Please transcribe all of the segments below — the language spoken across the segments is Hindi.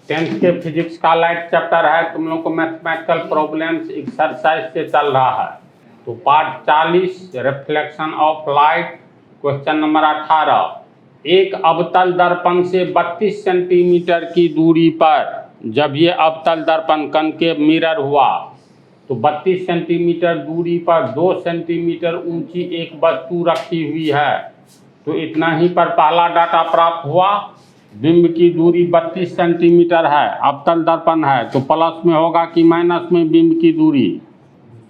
टेंथ के फिजिक्स का लाइट चैप्टर है, तुम लोग को मैथमेटिकल प्रॉब्लम्स एक्सरसाइज से चल रहा है। तो part 40 reflection of light, question number 18। एक अवतल दर्पण से 32 सेंटीमीटर की दूरी पर जब ये अवतल दर्पण कनकेव मिरर हुआ तो 32 सेंटीमीटर दूरी पर 2 सेंटीमीटर ऊंची एक वस्तु रखी हुई है। तो इतना ही पर पहला डाटा प्राप्त हुआ। बिंब की दूरी 32 सेंटीमीटर है, अवतल दर्पण है, तो प्लस में होगा कि माइनस में बिंब की दूरी?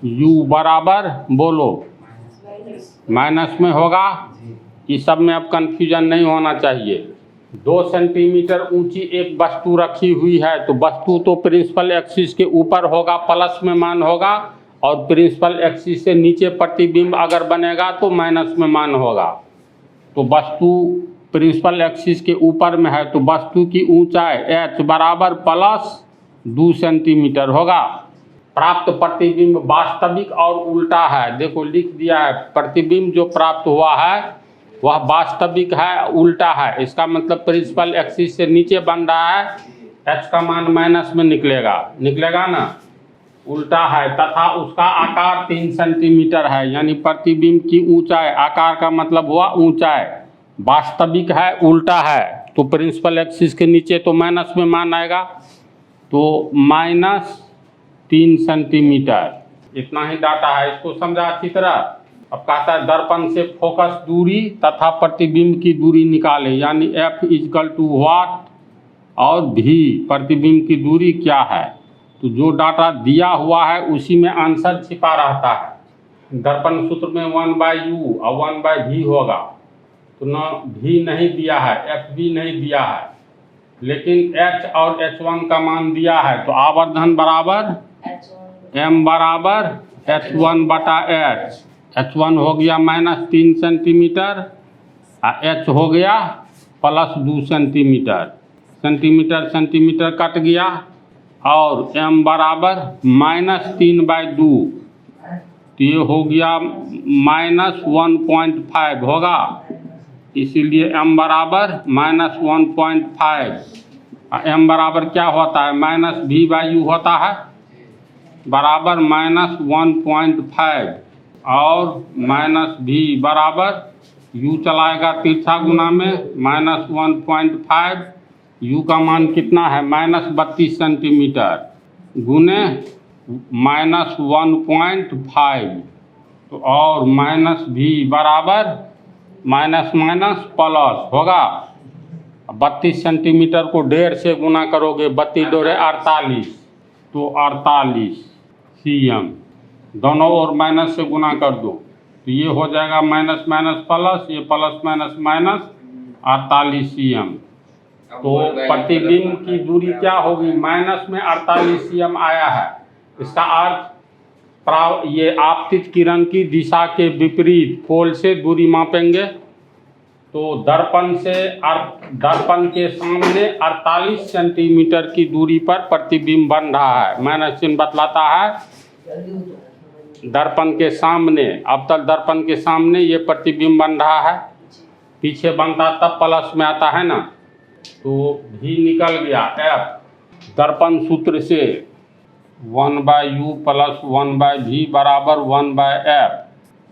u बराबर बोलो माइनस में होगा। इस सब में अब कंफ्यूजन नहीं होना चाहिए। 2 सेंटीमीटर ऊंची एक वस्तु रखी हुई है, तो वस्तु तो प्रिंसिपल एक्सिस के ऊपर होगा, प्लस में मान होगा, और प्रिंसिपल एक्सिस से नीचे प्रतिबिंब अगर बनेगा तो माइनस में मान होगा। तो वस्तु प्रिंसिपल एक्सिस के ऊपर में है, तो वस्तु की ऊंचाई h बराबर प्लस 2 सेंटीमीटर होगा। प्राप्त प्रतिबिंब वास्तविक और उल्टा है। देखो लिख दिया है, प्रतिबिंब जो प्राप्त हुआ है वह वास्तविक है, उल्टा है। इसका मतलब प्रिंसिपल एक्सिस से नीचे बन रहा है, h का मान माइनस में निकलेगा ना, उल्टा है। तथा उसका आकार 3 सेंटीमीटर है, यानी प्रतिबिंब की ऊंचाई, आकार का मतलब हुआ ऊंचाई, वास्तविक है, उल्टा है। तो प्रिंसिपल एक्सिस के नीचे तो माइनस में मान आएगा, तो -3 सेंटीमीटर। इतना ही डाटा है, इसको समझा अच्छी तरह। अब कहता है दर्पण से फोकस दूरी तथा प्रतिबिंब की दूरी निकाले, यानी f = व्हाट और v प्रतिबिंब की दूरी क्या है। तो जो डाटा दिया हुआ है उसी में आंसर छिपा रहता है। दर्पण सूत्र में 1/u और 1/v होगा, तो न v नहीं दिया है, fv नहीं दिया है, लेकिन h और h1 का मान दिया है। तो आवर्धन बराबर m बराबर h1 बटा h। h1 हो गया -3 सेंटीमीटर, h हो गया +2 सेंटीमीटर। सेंटीमीटर कट गया, और m बराबर -3/2, तो ये हो गया -1.5 होगा। इसीलिए m बराबर -1.5। m बराबर क्या होता है? -v/u होता है, बराबर -1.5, और -v बराबर u चलाएगा तिरछा गुना में, -1.5। u का मान कितना है? -32 सेंटीमीटर गुने -1.5, तो और -v बराबर प्लस होगा। 32 सेंटीमीटर को 1.5 से गुना करोगे, 32 × 48, तो 48 cm। दोनों ओर माइनस से गुना कर दो, तो ये हो जाएगा माइनस प्लस, ये प्लस माइनस 48 cm। तो प्रतिबिंब की दूरी क्या होगी? माइनस में 48 cm आया है। इसका अर्थ ये आपतित किरण की दिशा के विपरीत पोल से दूरी मापेंगे, तो दर्पण के सामने 48 सेंटीमीटर की दूरी पर प्रतिबिंब बन रहा है। माइनस चिन्ह बतलाता है दर्पण के सामने, अवतल दर्पण के सामने ये प्रतिबिंब बन रहा है। पीछे बनता तब प्लस में आता है ना, तो भी निकल गया। f दर्पण सूत्र से 1/u + 1/v बराबर 1/f,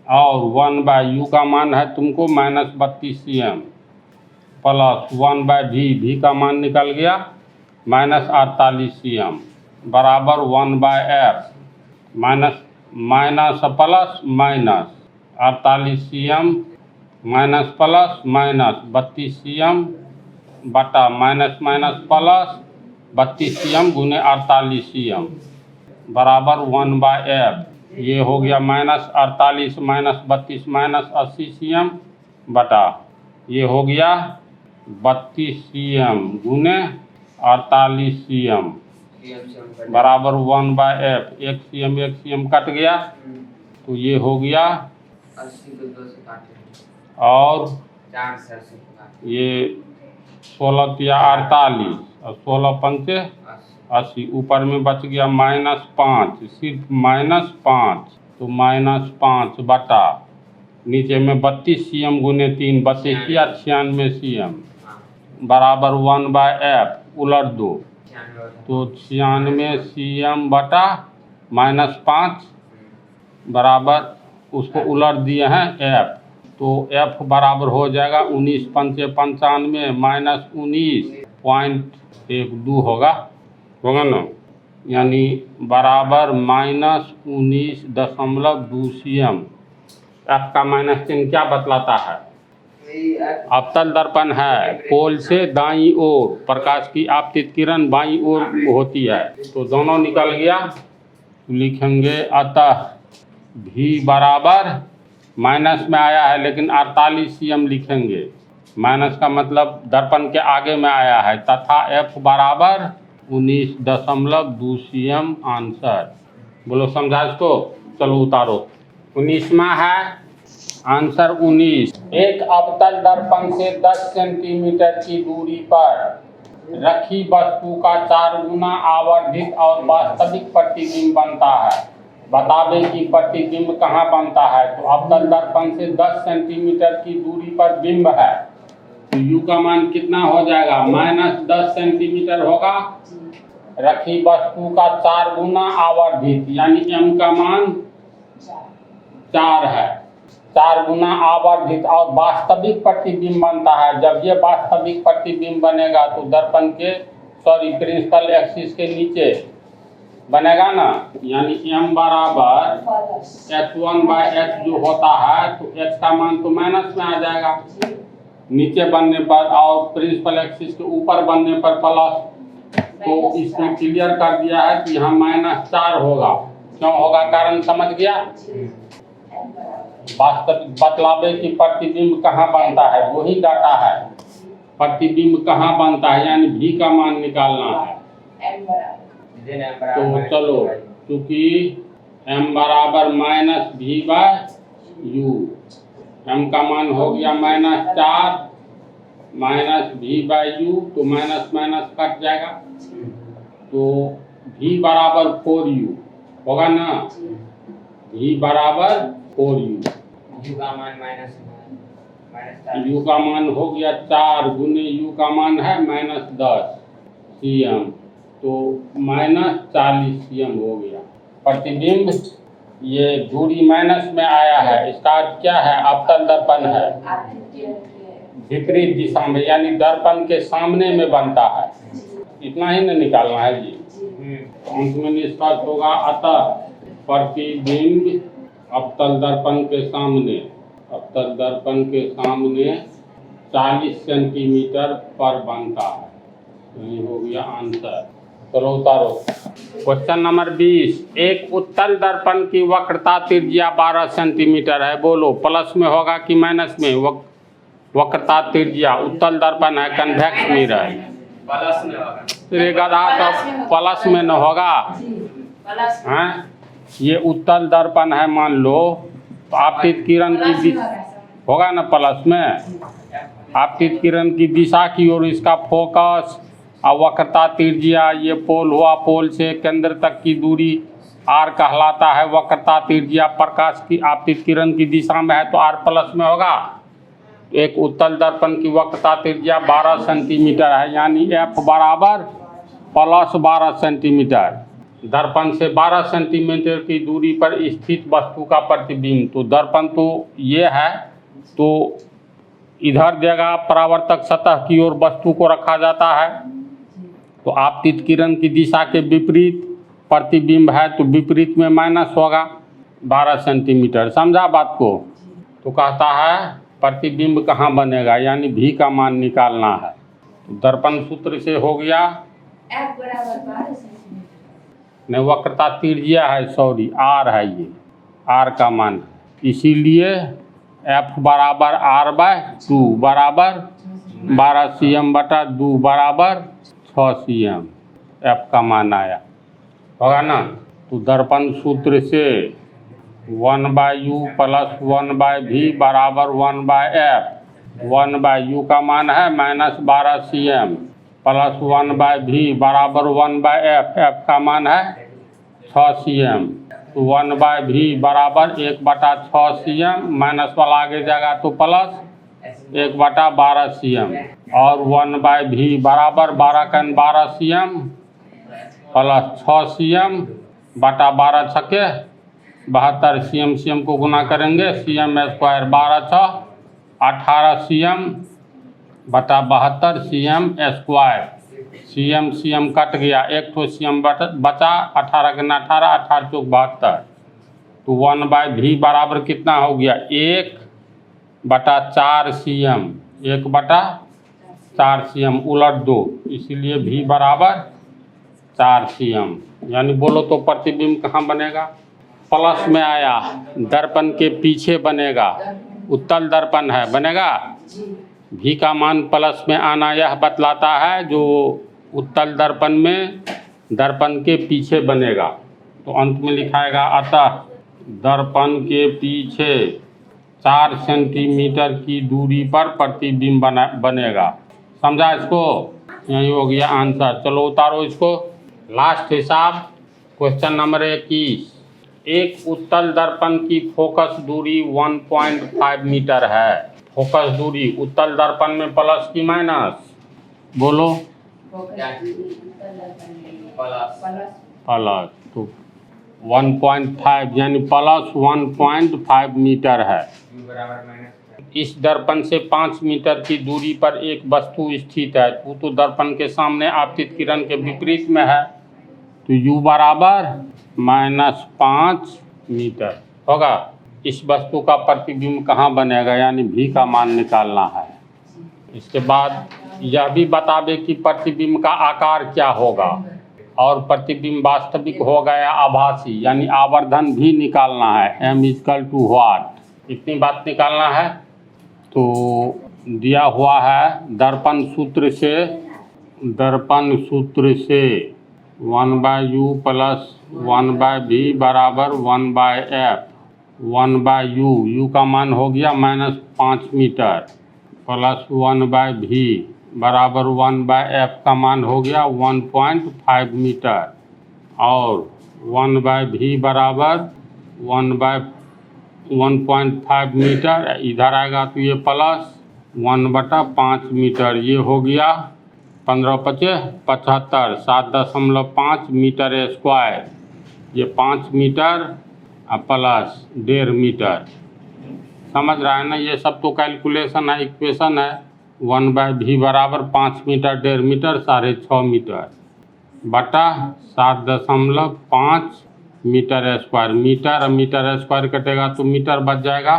और 1/u का मान है तुमको -32 cm, प्लस 1/v, v का मान निकल गया -48 cm, बराबर 1/f, minus plus minus 48 cm, minus plus minus 32 cm बटा माइनस प्लस 32 cm गुने 48 cm, बराबर 1/f। ये हो गया -48 -32 -80 cm बटा, ये हो गया 32 cm गुने 48 cm, बराबर 1/f। 1 cm कट गया, तो ये हो गया 80 को 2 से काटे, और 4 से 80 ये 16 या 48 और 16 पंचे 80, ऊपर में बच गया -5, सिर्फ -5, तो -5 बटा नीचे में 32 cm गुने 3, 32 या 96 cm, बराबर 1/f। उलट दो, तो 96 CM बटा -5 बराबर उसको उलट दिए हैं F, तो F बराबर हो जाएगा 19 पंचे 95 माइनस 19.12 होगा ना, यानी बराबर -19.2 CM। F का माइनस चिन्ह क्या बतलाता है? अवतल दर्पण है, पोल से दाईं ओर प्रकाश की आपतित किरण बाईं ओर होती है, तो दोनों निकल गया। लिखेंगे अतः V बराबर माइनस में आया है लेकिन 48 CM लिखेंगे, माइनस का मतलब दर्पण के आगे में आया है, तथा F बराबर 19.2 CM आंसर। बोलो समझा इसको? चलो उतारो। 19वां है आंसर 19। एक अवतल दर्पण से 10 सेंटीमीटर की दूरी पर रखी वस्तु का 4 गुना आवर्धित और वास्तविक प्रतिबिंब बनता है। बतावे कि प्रतिबिंब कहाँ बनता है। तो अवतल दर्पण से 10 सेंटीमीटर की दूरी पर बिंब है, तो U का मान कितना हो जाएगा? -10 सेंटीमीटर होगा। रखी वस्तु का 4 गुना आवर्धित, यानी M का मान 4 है, 4 गुना आवर्धित और वास्तविक प्रतिबिंब बनता है। जब ये वास्तविक प्रतिबिंब बनेगा तो दर्पण के प्रिंसिपल एक्सिस के नीचे बनेगा ना, यानी M बराबर H1/H जो होता है, तो H का मान तो माइनस में आ जाएगा नीचे बनने पर, और प्रिंसिपल एक्सिस के ऊपर बनने पर प्लस। तो इसने क्लियर कर दिया है कि यहाँ -4 होगा। क्यों होगा कारण समझ गया? वास्तविक बतलावे कि प्रतिबिंब कहाँ बनता है, वही डाटा है। प्रतिबिंब कहाँ बनता है यानी V का मान निकालना है। तो चलो, क्योंकि M बराबर -V/U, M का मान हो गया -4 माइनस V/U, तो माइनस माइनस कट जाएगा, तो V बराबर 4U होगा ना। V बराबर 4U, U का मान माइनस U का मान हो गया 4 गुने U का मान है -10 CM, तो -40 CM हो गया। प्रतिबिंब ये दूरी माइनस में आया है, इसका अर्थ क्या है? अवतल दर्पण है, विपरीत दिशा में, यानी दर्पण के सामने में बनता है। इतना ही न निकालना है जी। अंत में निष्कर्ष होगा अतः प्रतिबिंब अवतल दर्पण के सामने, अवतल दर्पण के सामने 40 सेंटीमीटर पर बनता है। यही हो गया आंसर। चलो उतारो। Question number 20। एक उत्तल दर्पण की वक्रता त्रिज्या 12 सेंटीमीटर है। बोलो प्लस में होगा कि माइनस में? वक्रता त्रिज्या, उत्तल दर्पण है, कन्वेक्स मिरर, प्लस में होगा। तेरे गधा सब प्लस में न होगा हैं? ये उत्तल दर्पण है मान लो, तो आपतित किरण की होगा ना प्लस में। आपतित किरण की दिशा की ओर इसका फोकस, और वक्रता त्रिज्या ये पोल हुआ, पोल से केंद्र तक की दूरी R कहलाता है। वक्रता त्रिज्या प्रकाश की आपतित किरण की दिशा में है, तो R प्लस में होगा। एक उत्तल दर्पण की वक्रता त्रिज्या 12 सेंटीमीटर है, यानी F बराबर +12 सेंटीमीटर। दर्पण से 12 सेंटीमीटर की दूरी पर स्थित वस्तु का प्रतिबिंब, तो दर्पण तो ये है, तो इधर जगह परावर्तक सतह की ओर वस्तु को रखा जाता है। तो आपतित किरण की दिशा के विपरीत प्रतिबिंब है, तो विपरीत में माइनस होगा 12 सेंटीमीटर। समझा बात को? तो कहता है प्रतिबिंब कहाँ बनेगा, यानी V का मान निकालना है। तो दर्पण सूत्र से हो गया F बराबर 12 सेंटीमीटर, नहीं वक्रता त्रिज्या है, सॉरी R है, ये R का मान, इसीलिए F बराबर R/2 बराबर 12 CM/2 बराबर 6 CM F का मान आया होगा ना। तो दर्पण सूत्र से 1/U + 1/V बराबर 1/F, 1/U का मान है -12 CM + 1/V बराबर 1/F, F का मान है 6 CM, तो 1/V बराबर 1/6 CM, माइनस वाला आगे जाएगा तो प्लस 1/12 cm और 1/v बराबर 12 cm प्लस 6 cm बटा 12 छक्के 72 cm को गुना करेंगे cm स्क्वायर 12 6 18 cm बटा 72 cm स्क्वायर cm कट गया एक तो cm बचा 18 के 18 18 चौक 72 तो 1/v बराबर कितना हो गया 1/4 cm 1/4 cm उलट दो इसीलिए v बराबर 4 cm यानी बोलो तो प्रतिबिंब कहाँ बनेगा प्लस में आया दर्पण के पीछे बनेगा उत्तल दर्पण है बनेगा v का मान प्लस में आना यह बतलाता है जो उत्तल दर्पण में दर्पण के पीछे बनेगा तो अंत में लिखाएगा अतः दर्पण के पीछे 4 सेंटीमीटर की दूरी पर प्रतिबिंब बनेगा समझा इसको यही हो गया आंसर चलो उतारो इसको लास्ट हिसाब क्वेश्चन नंबर 21 एक उत्तल दर्पण की फोकस दूरी 1.5 मीटर है फोकस दूरी उत्तल दर्पण में प्लस की माइनस बोलो प्लस तो 1.5 यानी प्लस 1.5 मीटर है इस दर्पण से 5 मीटर की दूरी पर एक वस्तु स्थित है वो तो दर्पण के सामने आपतित किरण के विपरीत में है तो u बराबर -5 मीटर होगा इस वस्तु का प्रतिबिंब कहाँ बनेगा यानी v का मान निकालना है इसके बाद यह भी बतावे कि प्रतिबिंब का आकार क्या होगा और प्रतिबिंब वास्तविक होगा या आभासी यानी आवर्धन भी निकालना है m = व्हाट इतनी बात निकालना है तो दिया हुआ है दर्पण सूत्र से 1/u + 1/v बराबर 1/f 1/u u का मान हो गया -5 मीटर प्लस 1/v बराबर 1/f का मान हो गया 1.5 मीटर और 1/v बराबर 1.5 मीटर इधर आएगा तो ये प्लस 1/5 मीटर ये हो गया 15×5 = 75 7.5 मीटर स्क्वायर ये 5 मीटर प्लस 1.5 मीटर समझ रहा है ना ये सब तो कैलकुलेशन है इक्वेशन है 1/v बराबर 5 मीटर 1.5 मीटर 6.5 मीटर बटा 7.5 मीटर स्क्वायर मीटर स्क्वायर कटेगा तो मीटर बच जाएगा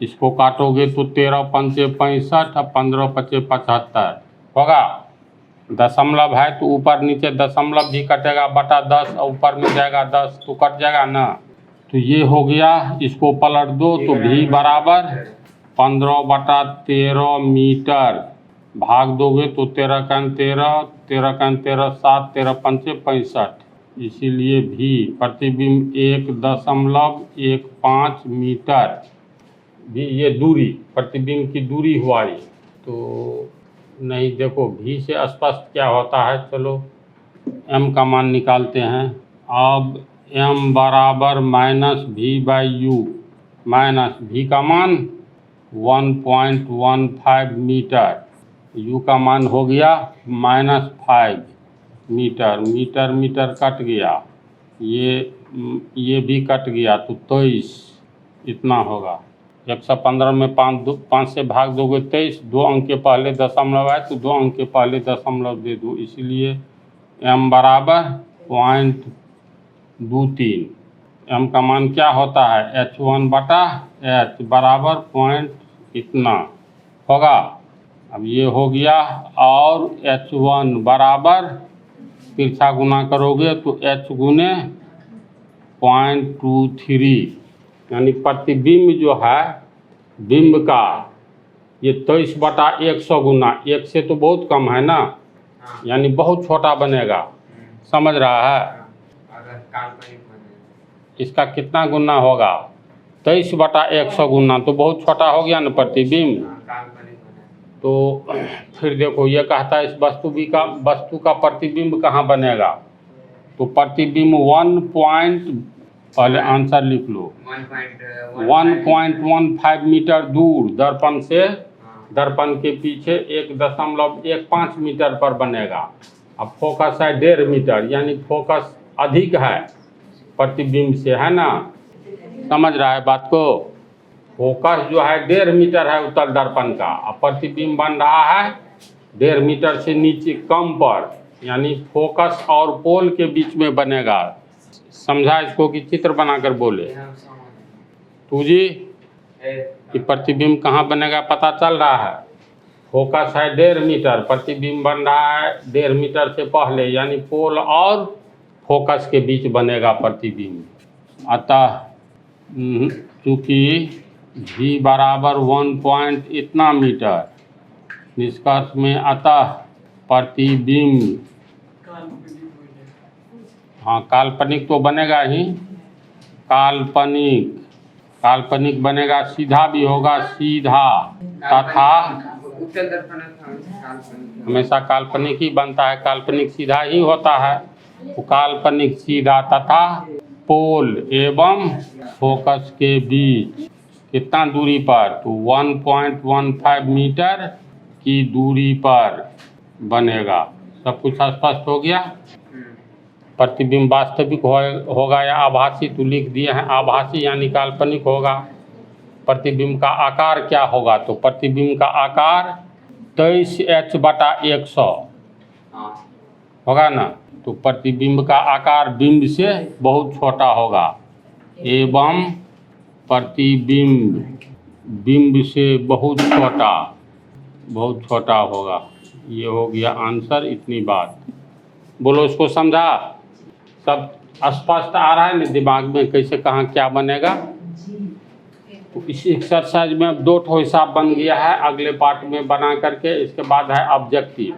इसको काटोगे तो 13×5 = 65 और 15×5 = 75 होगा दशमलव है तो ऊपर नीचे दशमलव भी कटेगा बटा 10 और ऊपर में जाएगा 10 तो कट जाएगा ना तो ये हो गया इसको पलट दो तो v बराबर 15/13 मीटर भाग दोगे तो 13×13 13×13 7 13×5 = 65 इसीलिए v प्रतिबिंब 1.15 मीटर भी ये दूरी प्रतिबिंब की दूरी हुआ ये तो नहीं देखो v से स्पष्ट क्या होता है चलो m का मान निकालते हैं अब m बराबर -v/u -v का मान 1.15 मीटर u का मान हो गया -5 मीटर मीटर कट गया ये भी कट गया तो 23 इतना होगा 115 में 5 से भाग दोगे 23 2 अंक के पहले दशमलव है तो 2 अंक के पहले दशमलव दे दो इसलिए m बराबर 0.23 m का मान क्या होता है h1/h बराबर पॉइंट इतना होगा अब ये हो गया और h1 बराबर तिरछा गुना करोगे तो h गुने 0.23 यानी प्रतिबिंब जो है बिंब का ये 23/100 गुना 1 से तो बहुत कम है ना यानी बहुत छोटा बनेगा समझ रहा है अगर काल्पनिक बने इसका कितना गुना होगा 23/100 गुना तो बहुत छोटा हो गया ना प्रतिबिंब काल्पनिक बने तो फिर देखो ये कहता है इस वस्तु का प्रतिबिंब कहाँ बनेगा तो प्रतिबिंब 1 पहले आंसर लिख लो 1.15 मीटर दूर दर्पण से दर्पण के पीछे 1.15 मीटर पर बनेगा। अब फोकस है 1.5 मीटर, यानी फोकस अधिक है प्रतिबिंब से, है ना? समझ रहा है बात को? फोकस जो है 1.5 मीटर है उत्तल दर्पण का, अब प्रतिबिंब बन रहा है 1.5 मीटर से नीचे कम पर, यानी फोकस और पोल के बीच में बनेगा। समझा इसको कि चित्र बनाकर बोले? ये हम समझ तू जी गए। कि प्रतिबिंब कहाँ बनेगा पता चल रहा है? फोकस है 1.5 मीटर, प्रतिबिंब बन रहा है 1.5 मीटर से पहले, यानी पोल और फोकस के बीच बनेगा प्रतिबिंब। अतः चूँकि v बराबर 1 इतना मीटर, निष्कर्ष में अतः प्रतिबिंब, हाँ काल्पनिक तो बनेगा ही, काल्पनिक बनेगा, सीधा भी होगा, सीधा तथा उत्तल दर्पण काल्पनिक हमेशा काल्पनिक ही बनता है, काल्पनिक सीधा ही होता है। तो काल्पनिक सीधा तथा पोल एवं फोकस के बीच कितना दूरी पर? तो 1.15 मीटर की दूरी पर बनेगा। सब कुछ स्पष्ट हो गया? प्रतिबिंब वास्तविक होगा या आभासी? तो लिख दिए हैं आभासी, यानी काल्पनिक होगा। प्रतिबिंब का आकार क्या होगा? तो प्रतिबिंब का आकार 23h/100 हाँ होगा ना? तो प्रतिबिंब का आकार बिंब से बहुत छोटा होगा, एवं प्रतिबिंब बिंब से बहुत छोटा होगा। ये हो गया आंसर, इतनी बात। बोलो, इसको समझा? सब स्पष्ट आ रहा है ना दिमाग में, कैसे कहाँ क्या बनेगा? तो इस एक्सरसाइज में अब 2 हिसाब बन गया है, अगले पार्ट में बना करके इसके बाद है ऑब्जेक्टिव।